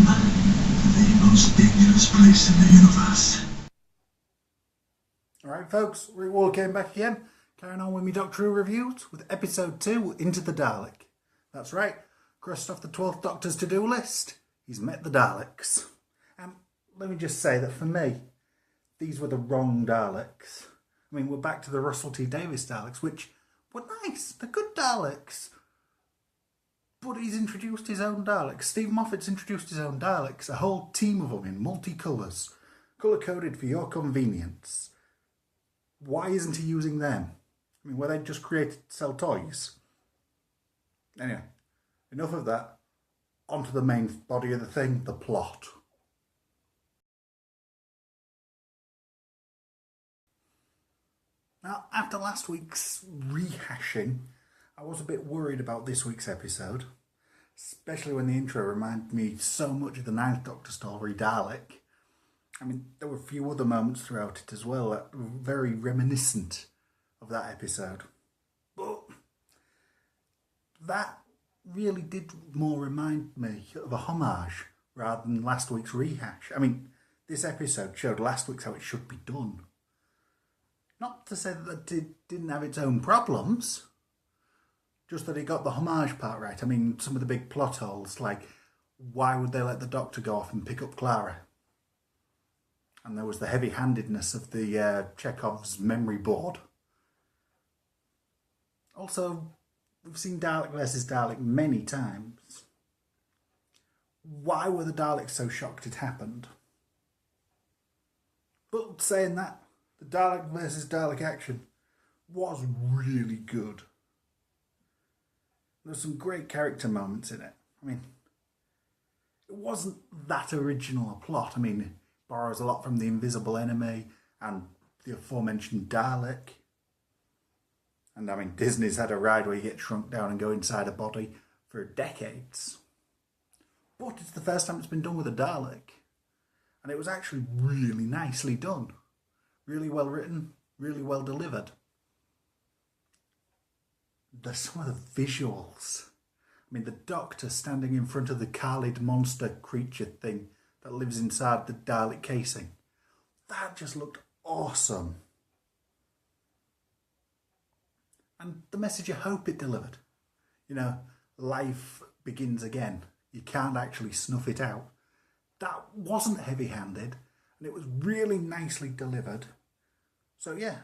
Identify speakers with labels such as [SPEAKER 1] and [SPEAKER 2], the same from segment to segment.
[SPEAKER 1] the most dangerous place in the universe.
[SPEAKER 2] Alright folks, Rick Wall came back again, carrying on with me Doctor Who reviews with episode 2, Into the Dalek. That's right, crossed off the 12th Doctor's to-do list. He's met the Daleks. And let me just say that for me, these were the wrong Daleks. I mean, we're back to the Russell T Davies Daleks, which were nice, they're good Daleks. But he's introduced his own Daleks. Steve Moffat's introduced his own Daleks, a whole team of them in multicolours, colour-coded for your convenience. Why isn't he using them? I mean, were they just created to sell toys? Anyway, enough of that. On to the main body of the thing, the plot. Now, after last week's rehashing, I was a bit worried about this week's episode, especially when the intro reminded me so much of the Ninth Doctor story, Dalek. I mean, there were a few other moments throughout it as well that were very reminiscent of that episode. But that really did more remind me of a homage rather than last week's rehash. I mean, this episode showed last week's how it should be done. Not to say that it didn't have its own problems, just that it got the homage part right. I mean, some of the big plot holes, like why would they let the Doctor go off and pick up Clara? And there was the heavy-handedness of the Chekhov's memory board. Also, we've seen Dalek versus Dalek many times. Why were the Daleks so shocked it happened? But saying that, the Dalek versus Dalek action was really good. There's some great character moments in it. I mean, it wasn't that original a plot. I mean, it borrows a lot from The Invisible Enemy and the aforementioned Dalek. And I mean, Disney's had a ride where you get shrunk down and go inside a body for decades. But it's the first time it's been done with a Dalek. And it was actually really nicely done. Really well written, really well delivered. There's some of the visuals. I mean, the Doctor standing in front of the Khalid monster creature thing that lives inside the Dalek casing. That just looked awesome. And the message I hope it delivered. You know, life begins again. You can't actually snuff it out. That wasn't heavy-handed, and it was really nicely delivered. So yeah.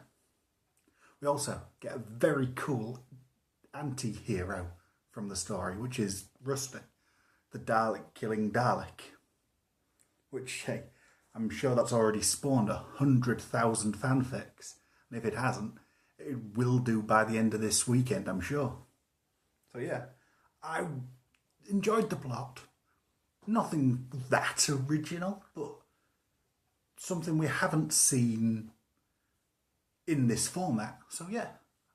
[SPEAKER 2] We also get a very cool anti-hero from the story, which is Rusty, the Dalek killing Dalek. Which, hey, I'm sure that's already spawned 100,000 fanfics. And if it hasn't, it will do by the end of this weekend, I'm sure. So yeah, I enjoyed the plot. Nothing that original, but something we haven't seen in this format. So yeah,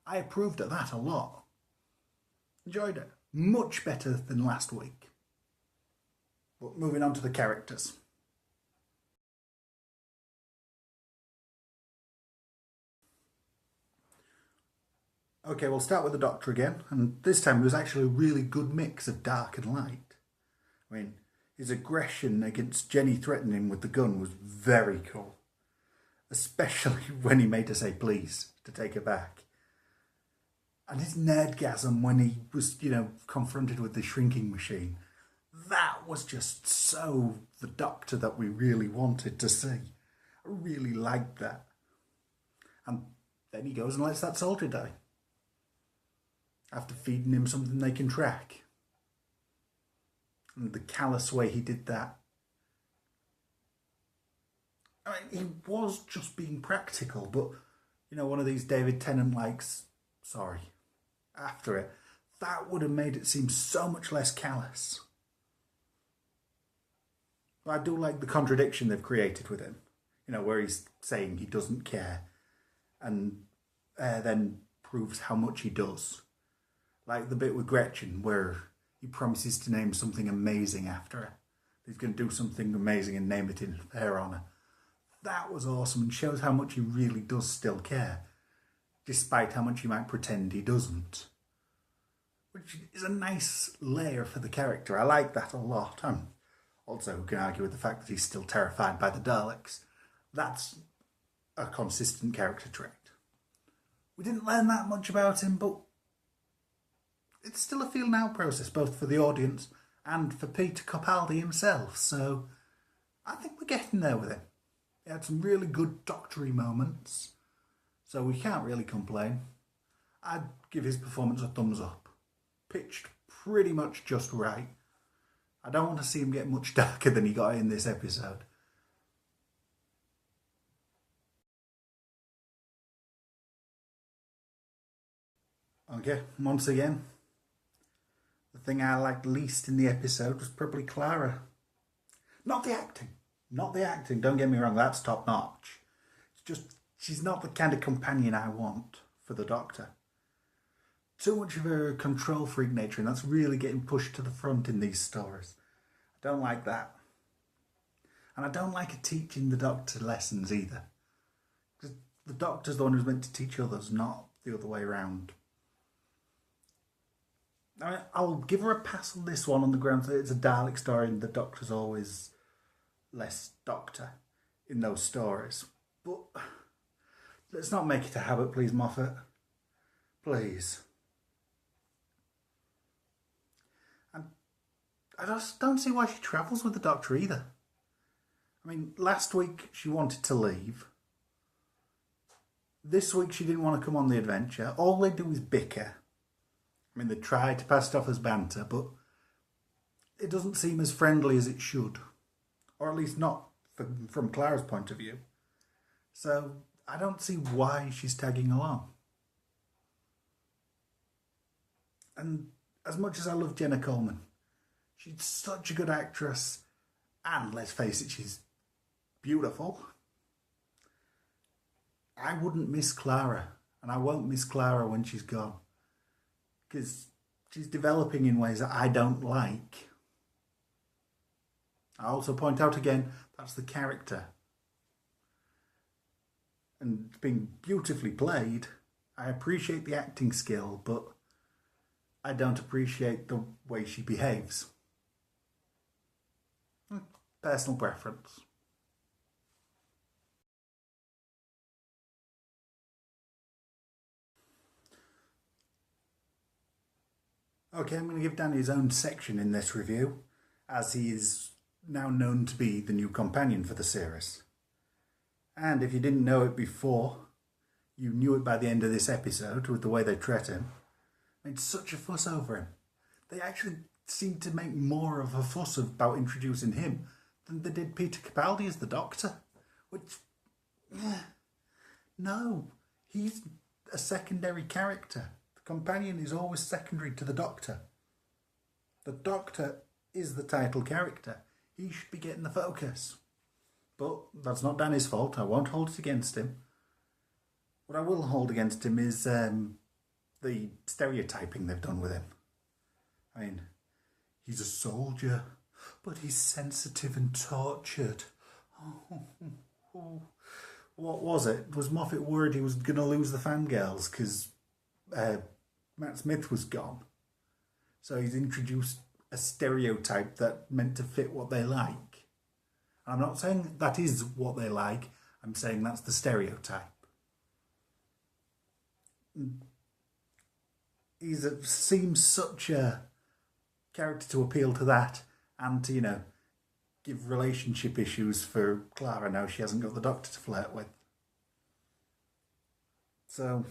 [SPEAKER 2] I approved of that a lot. Enjoyed it. Much better than last week. But moving on to the characters. Okay, we'll start with the Doctor again, and this time it was actually a really good mix of dark and light. I mean, his aggression against Jenny threatening him with the gun was very cool. Especially when he made her say please to take her back. And his nerdgasm when he was, you know, confronted with the shrinking machine. That was just so the Doctor that we really wanted to see. I really liked that. And then he goes and lets that soldier die. After feeding him something they can track. And the callous way he did that. I mean, he was just being practical, but, you know, one of these David Tennant likes, sorry, after it, that would have made it seem so much less callous. But I do like the contradiction they've created with him, you know, where he's saying he doesn't care and then proves how much he does. Like the bit with Gretchen where he promises to name something amazing after her. He's going to do something amazing and name it in her honour. That was awesome and shows how much he really does still care, despite how much he might pretend he doesn't. Which is a nice layer for the character. I like that a lot. I'm Also, who can argue with the fact that he's still terrified by the Daleks? That's a consistent character trait. We didn't learn that much about him, but it's still a feel-now process, both for the audience and for Peter Capaldi himself, so I think we're getting there with him. He had some really good doctory moments, so we can't really complain. I'd give his performance a thumbs up. Pitched pretty much just right. I don't want to see him get much darker than he got in this episode. Okay, once again, the thing I liked least in the episode was probably Clara. Not the acting. Not the acting, don't get me wrong, that's top notch. It's just, she's not the kind of companion I want for the Doctor. Too much of a control freak nature, and that's really getting pushed to the front in these stories. I don't like that. And I don't like her teaching the Doctor lessons either. Because the Doctor's the one who's meant to teach others, not the other way around. I'll give her a pass on this one on the grounds that it's a Dalek story and the Doctor's always less Doctor in those stories. But let's not make it a habit, please, Moffat. Please. And I just don't see why she travels with the Doctor either. I mean, last week she wanted to leave. This week she didn't want to come on the adventure. All they do is bicker. I mean, they try to pass it off as banter, but it doesn't seem as friendly as it should. Or at least not from Clara's point of view. So I don't see why she's tagging along. And as much as I love Jenna Coleman, she's such a good actress, and let's face it, she's beautiful. I wouldn't miss Clara, and I won't miss Clara when she's gone. Because she's developing in ways that I don't like. I also point out again, that's the character. And being beautifully played, I appreciate the acting skill, but I don't appreciate the way she behaves. Personal preference. Okay, I'm going to give Danny his own section in this review, as he is now known to be the new companion for the series. And if you didn't know it before, you knew it by the end of this episode with the way they treat him. Made such a fuss over him. They actually seem to make more of a fuss about introducing him than they did Peter Capaldi as the Doctor. Which, no, he's a secondary character. Companion is always secondary to the Doctor. The Doctor is the title character. He should be getting the focus. But that's not Danny's fault. I won't hold it against him. What I will hold against him is the stereotyping they've done with him. I mean, he's a soldier, but he's sensitive and tortured. What was it? Was Moffat worried he was going to lose the fangirls because Matt Smith was gone? So he's introduced a stereotype that meant to fit what they like. I'm not saying that is what they like. I'm saying that's the stereotype. He seems such a character to appeal to that and to, you know, give relationship issues for Clara now she hasn't got the Doctor to flirt with. So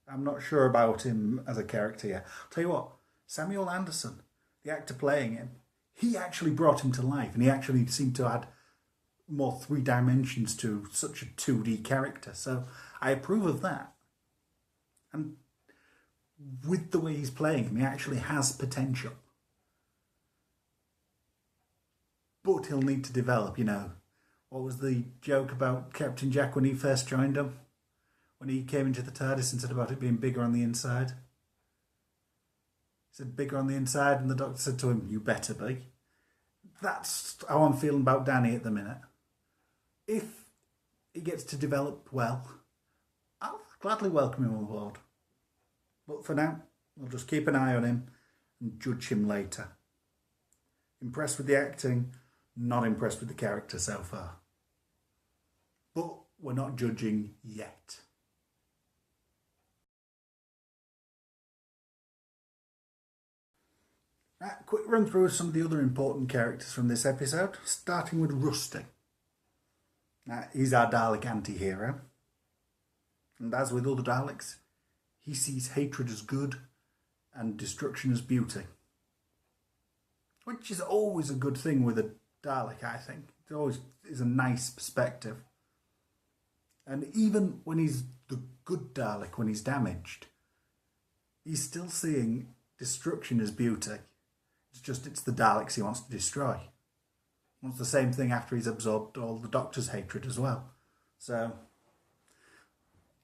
[SPEAKER 2] I'm not sure about him as a character yet. I'll tell you what, Samuel Anderson, the actor playing him, he actually brought him to life, and he actually seemed to add more 3 dimensions to such a 2D character. So I approve of that. And with the way he's playing him, he actually has potential. But he'll need to develop, you know. What was the joke about Captain Jack when he first joined him? When he came into the TARDIS and said about it being bigger on the inside. He said bigger on the inside, and the Doctor said to him, "You better be." That's how I'm feeling about Danny at the minute. If he gets to develop well, I'll gladly welcome him on board. But for now, I'll just keep an eye on him and judge him later. Impressed with the acting, not impressed with the character so far. But we're not judging yet. Right, quick run through of some of the other important characters from this episode, starting with Rusty. Now, he's our Dalek anti-hero. And as with other Daleks, he sees hatred as good and destruction as beauty. Which is always a good thing with a Dalek, I think. It always is a nice perspective. And even when he's the good Dalek, when he's damaged, he's still seeing destruction as beauty. It's the Daleks he wants to destroy. He wants the same thing after he's absorbed all the Doctor's hatred as well. So,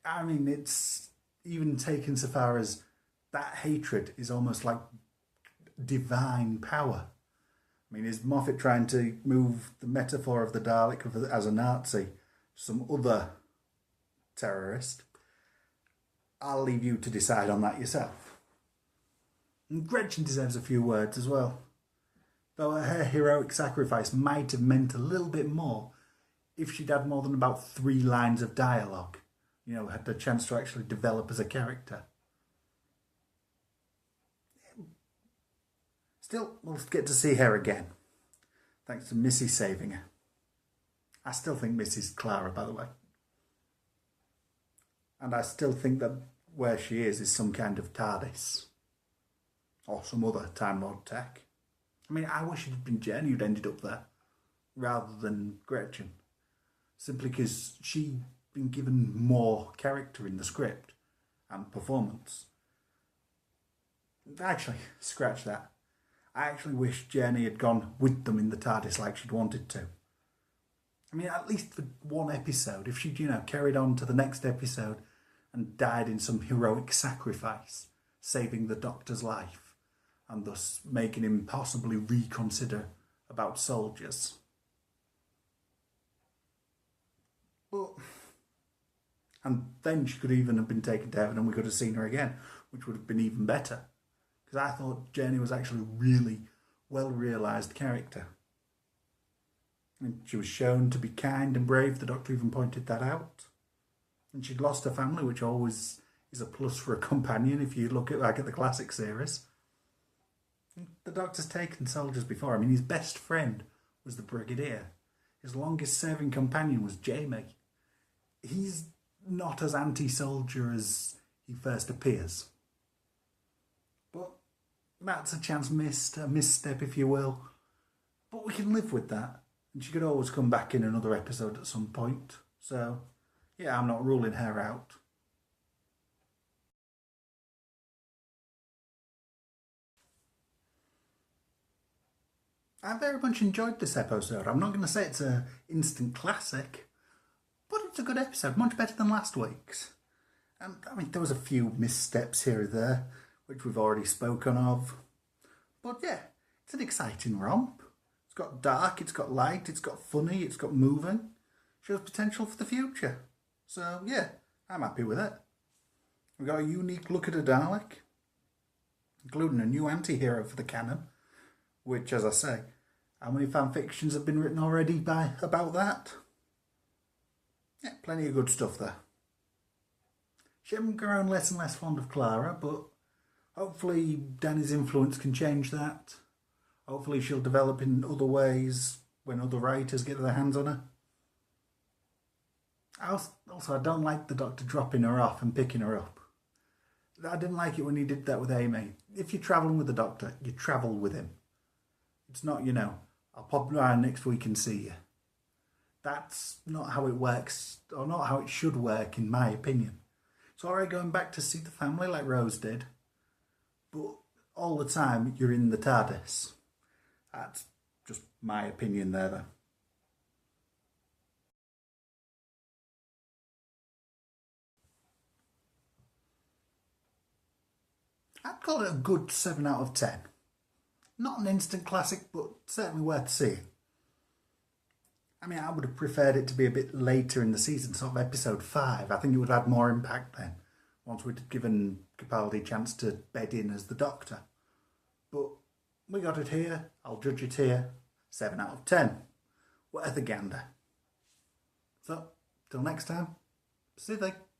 [SPEAKER 2] I mean, it's even taken so far as that hatred is almost like divine power. I mean, is Moffat trying to move the metaphor of the Dalek as a Nazi to some other terrorist? I'll leave you to decide on that yourself. And Gretchen deserves a few words as well. Though her heroic sacrifice might have meant a little bit more if she'd had more than about 3 lines of dialogue. You know, had the chance to actually develop as a character. Still, we'll get to see her again. Thanks to Missy saving her. I still think Mrs. Clara, by the way. And I still think that where she is some kind of TARDIS. Or some other Time Lord tech. I mean, I wish it had been Jenny who'd ended up there, rather than Gretchen. Simply because she'd been given more character in the script and performance. Actually, scratch that. I actually wish Jenny had gone with them in the TARDIS like she'd wanted to. I mean, at least for one episode, if she'd, carried on to the next episode and died in some heroic sacrifice, saving the Doctor's life, and thus making him possibly reconsider about soldiers. And then she could even have been taken to heaven and we could have seen her again, which would have been even better. Because I thought Jenny was actually a really well-realised character. And she was shown to be kind and brave. The Doctor even pointed that out. And she'd lost her family, which always is a plus for a companion if you look at the classic series. The Doctor's taken soldiers before. I mean, his best friend was the Brigadier. His longest-serving companion was Jamie. He's not as anti-soldier as he first appears. But that's a chance missed, a misstep, if you will. But we can live with that. And she could always come back in another episode at some point. So, yeah, I'm not ruling her out. I very much enjoyed this episode. I'm not going to say it's an instant classic, but it's a good episode, much better than last week's. And, I mean, there was a few missteps here or there, which we've already spoken of. But, yeah, it's an exciting romp. It's got dark, it's got light, it's got funny, it's got moving. Shows potential for the future. So, yeah, I'm happy with it. We've got a unique look at a Dalek, including a new anti-hero for the canon. Which, as I say, how many fan fictions have been written already about that? Yeah, plenty of good stuff there. She hasn't grown less and less fond of Clara, but hopefully Danny's influence can change that. Hopefully she'll develop in other ways when other writers get their hands on her. Also, I don't like the Doctor dropping her off and picking her up. I didn't like it when he did that with Amy. If you're travelling with the Doctor, you travel with him. It's not, I'll pop around next week and see you. That's not how it works, or not how it should work, in my opinion. It's alright going back to see the family like Rose did, but all the time you're in the TARDIS. That's just my opinion there, though. I'd call it a good 7 out of 10. Not an instant classic, but certainly worth seeing. I mean, I would have preferred it to be a bit later in the season, sort of episode 5. I think it would have had more impact then, once we'd given Capaldi a chance to bed in as the Doctor. But we got it here. I'll judge it here. 7 out of 10. What the gander? So, till next time, see you.